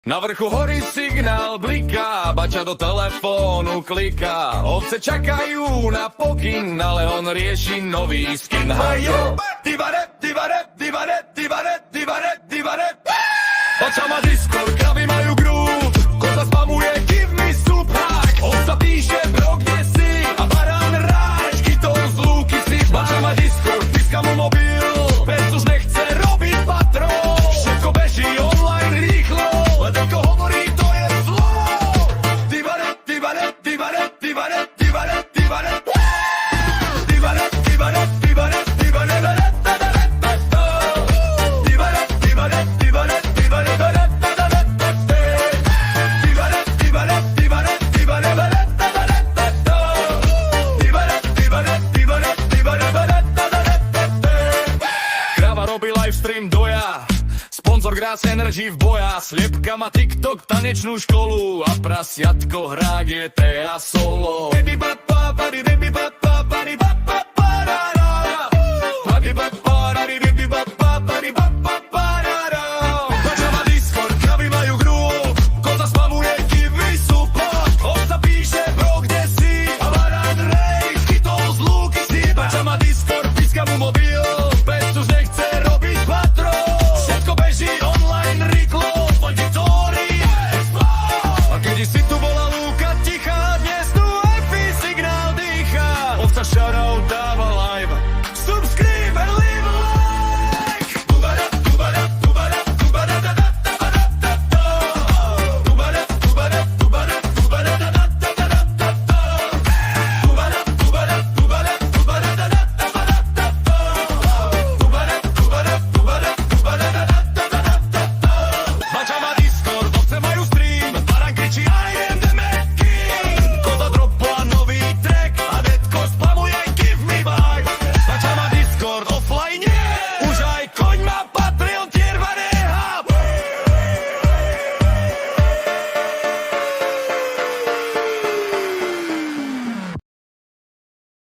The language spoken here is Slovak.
Na vrchu hory signál bliká, bača do telefónu kliká. Ovce čakajú na pokyn, ale on rieši nový skin. Hajo, divare, divare, divare, divare, divare, divare. Bača má Discord, kravy majú grút, koza spamuje, give me supak. Ovca píše, bro, kde si? A barán ráčky, to z lúky si. Bača má Discord, píska mu mobil, pes už nechce robiť patrol. Všetko beží online rýchlo, len ako hovorí, to je zlo. Divare, divare, divare, divare, divare, divare. Divare, divare, divare, divare, divare, divare, divare, divare, divare, divare. Krava robí livestream doja, sponzor Gras Energy v boja. Sliepka má TikTok, tanečnú školu a prasiatko hrá GTA solo. Baby, ba, ba, ba, baby, ba, ba, ba, ba, ba, ba, ba, ba, ba, ba, ba, ba, ba,